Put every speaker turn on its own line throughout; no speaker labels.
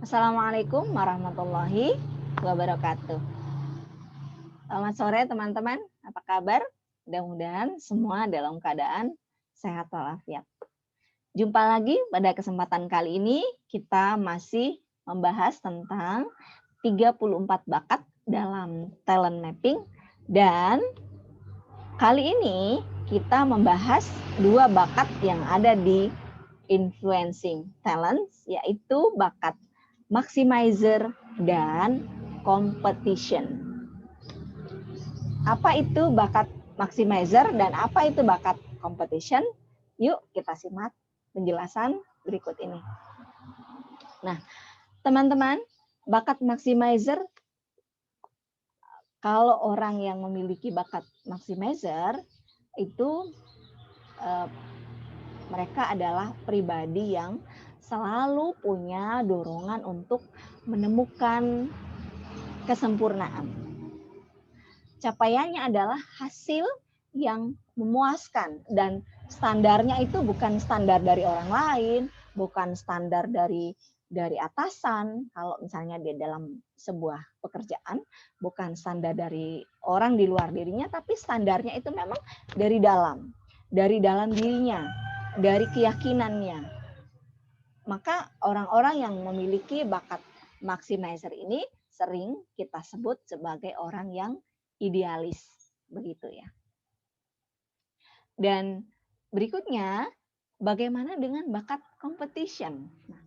Assalamualaikum warahmatullahi wabarakatuh. Selamat sore teman-teman, apa kabar? Mudah-mudahan semua dalam keadaan sehat walafiat. Jumpa lagi pada kesempatan kali ini, kita masih membahas tentang 34 bakat dalam talent mapping, dan kali ini kita membahas 2 bakat yang ada di influencing talents, yaitu bakat maximizer dan competition. Apa itu bakat maximizer dan apa itu bakat competition? Yuk kita simak penjelasan berikut ini. Nah, teman-teman, bakat maximizer, kalau orang yang memiliki bakat maximizer itu mereka adalah pribadi yang selalu punya dorongan untuk menemukan kesempurnaan. Capaiannya adalah hasil yang memuaskan, dan standarnya itu bukan standar dari orang lain, bukan standar dari atasan. Kalau misalnya dia dalam sebuah pekerjaan, bukan standar dari orang di luar dirinya, tapi standarnya itu memang dari dalam dirinya, dari keyakinannya. Maka orang-orang yang memiliki bakat maximizer ini sering kita sebut sebagai orang yang idealis, begitu ya. Dan berikutnya, bagaimana dengan bakat competition? Nah,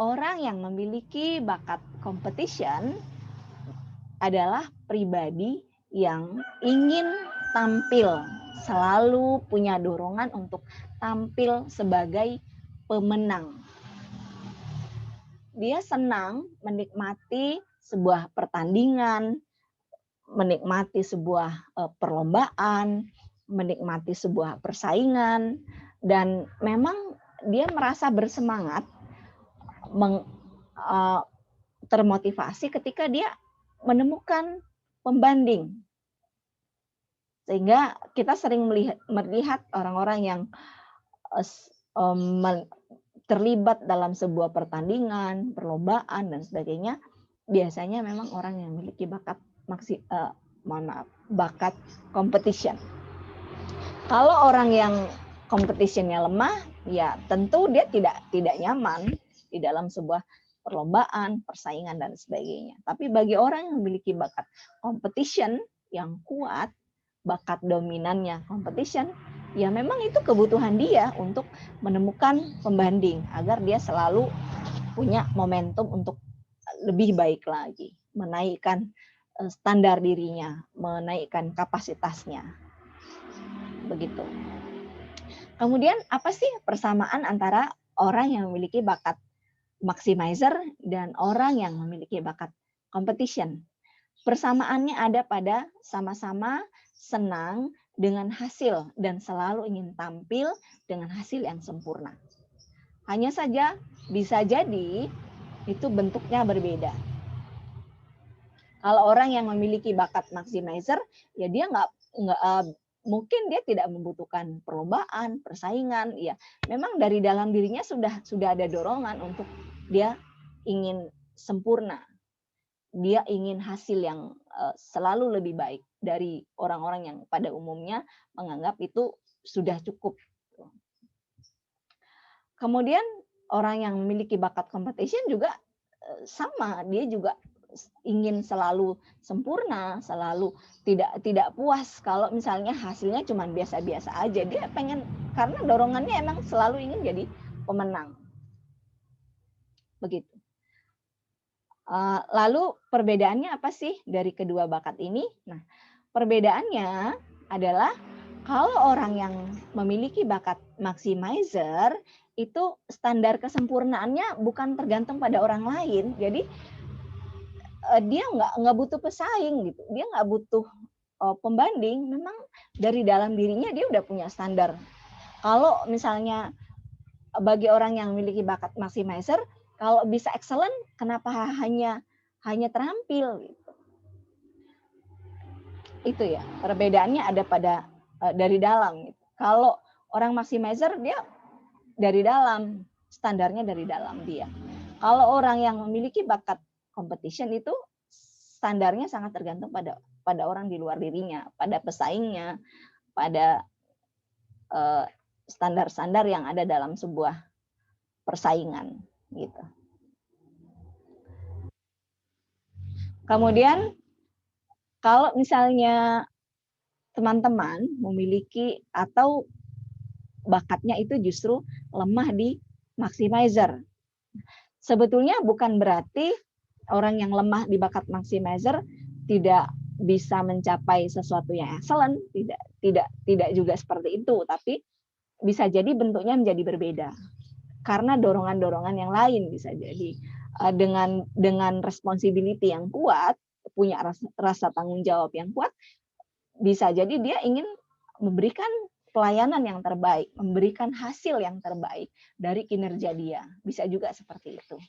orang yang memiliki bakat competition adalah pribadi yang ingin tampil, selalu punya dorongan untuk tampil sebagai pemenang. Dia senang menikmati sebuah pertandingan, menikmati sebuah perlombaan, menikmati sebuah persaingan, dan memang dia merasa bersemangat, termotivasi ketika dia menemukan pembanding. Sehingga kita sering melihat orang-orang yang terlibat dalam sebuah pertandingan, perlombaan, dan sebagainya, biasanya memang orang yang memiliki bakat bakat competition. Kalau orang yang competitionnya lemah, ya tentu dia tidak nyaman di dalam sebuah perlombaan, persaingan, dan sebagainya. Tapi bagi orang yang memiliki bakat competition yang kuat, bakat dominannya competition, ya memang itu kebutuhan dia untuk menemukan pembanding agar dia selalu punya momentum untuk lebih baik lagi, menaikkan standar dirinya, menaikkan kapasitasnya. Begitu. Kemudian apa sih persamaan antara orang yang memiliki bakat maximizer dan orang yang memiliki bakat competition? Persamaannya ada pada sama-sama senang dengan hasil dan selalu ingin tampil dengan hasil yang sempurna. Hanya saja bisa jadi itu bentuknya berbeda. Kalau orang yang memiliki bakat maximizer, ya dia mungkin dia tidak membutuhkan perlombaan, persaingan, ya memang dari dalam dirinya sudah ada dorongan untuk dia ingin sempurna. Dia ingin hasil yang selalu lebih baik dari orang-orang yang pada umumnya menganggap itu sudah cukup. Kemudian orang yang memiliki bakat competition juga sama, dia juga ingin selalu sempurna, selalu tidak puas kalau misalnya hasilnya cuma biasa-biasa aja. Dia pengen, karena dorongannya emang selalu ingin jadi pemenang. Begitu. Lalu perbedaannya apa sih dari kedua bakat ini? Nah, perbedaannya adalah kalau orang yang memiliki bakat maximizer itu standar kesempurnaannya bukan tergantung pada orang lain. Jadi dia nggak butuh pesaing gitu, dia nggak butuh pembanding. Memang dari dalam dirinya dia udah punya standar. Kalau misalnya bagi orang yang memiliki bakat maximizer, kalau bisa excellent, kenapa hanya terampil gitu. Itu ya perbedaannya ada pada dari dalam gitu. Kalau orang maximizer dia dari dalam, standarnya dari dalam dia. Kalau orang yang memiliki bakat competition itu standarnya sangat tergantung pada orang di luar dirinya, pada pesaingnya, pada standar-standar yang ada dalam sebuah persaingan gitu. Kemudian kalau misalnya teman-teman memiliki atau bakatnya itu justru lemah di maximizer. Sebetulnya bukan berarti orang yang lemah di bakat maximizer tidak bisa mencapai sesuatu yang excellent, tidak juga seperti itu, tapi bisa jadi bentuknya menjadi berbeda karena dorongan-dorongan yang lain. Bisa jadi dengan responsibility yang kuat, punya rasa tanggung jawab yang kuat, bisa jadi dia ingin memberikan pelayanan yang terbaik, memberikan hasil yang terbaik dari kinerja dia. Bisa juga seperti itu.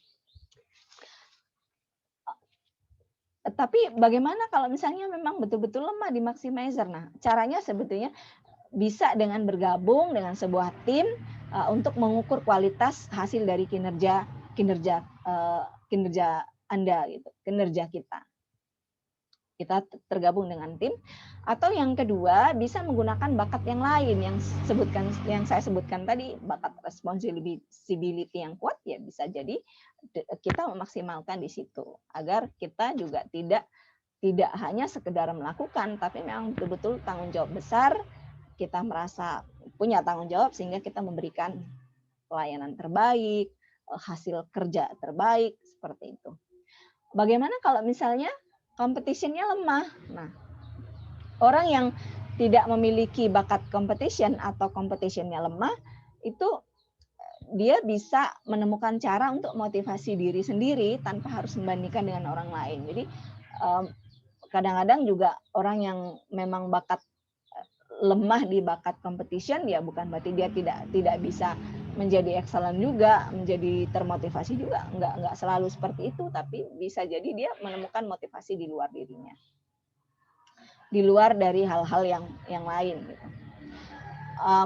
Tapi bagaimana kalau misalnya memang betul-betul lemah di maximizer? Nah, caranya sebetulnya bisa dengan bergabung dengan sebuah tim untuk mengukur kualitas hasil dari kinerja Anda gitu, kinerja kita. Kita tergabung dengan tim, atau yang kedua bisa menggunakan bakat yang lain yang saya sebutkan tadi, bakat responsibility yang kuat, ya bisa jadi kita memaksimalkan di situ agar kita juga tidak hanya sekedar melakukan, tapi memang betul-betul tanggung jawab besar, kita merasa punya tanggung jawab sehingga kita memberikan pelayanan terbaik, hasil kerja terbaik, seperti itu. Bagaimana kalau misalnya competition-nya lemah? Nah, orang yang tidak memiliki bakat competition atau competition-nya lemah, itu dia bisa menemukan cara untuk motivasi diri sendiri tanpa harus membandingkan dengan orang lain. Jadi kadang-kadang juga orang yang memang bakat lemah di bakat competition, ya bukan berarti dia tidak bisa menjadi excellent juga, menjadi termotivasi juga, enggak selalu seperti itu, tapi bisa jadi dia menemukan motivasi di luar dirinya, di luar dari hal-hal yang lain gitu.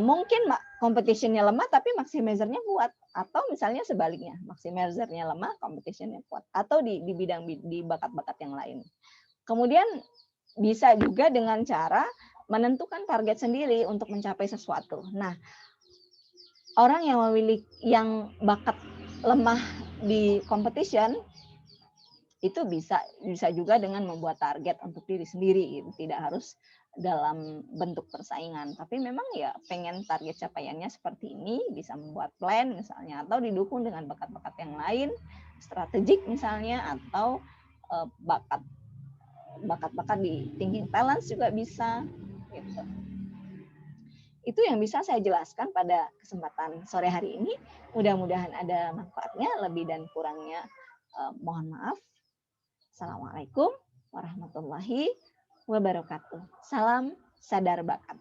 Mungkin competition-nya lemah tapi maximizer-nya kuat, atau misalnya sebaliknya, maximizer-nya lemah, competition-nya kuat, atau di bakat-bakat yang lain. Kemudian bisa juga dengan cara menentukan target sendiri untuk mencapai sesuatu. Nah, orang yang bakat lemah di competition itu bisa juga dengan membuat target untuk diri sendiri, tidak harus dalam bentuk persaingan, tapi memang ya pengen target capaiannya seperti ini, bisa membuat plan misalnya, atau didukung dengan bakat-bakat yang lain, strategik misalnya, atau bakat-bakat di thinking talents juga bisa gitu. Itu yang bisa saya jelaskan pada kesempatan sore hari ini. Mudah-mudahan ada manfaatnya, lebih dan kurangnya mohon maaf. Assalamualaikum warahmatullahi wabarakatuh. Salam sadar bakat.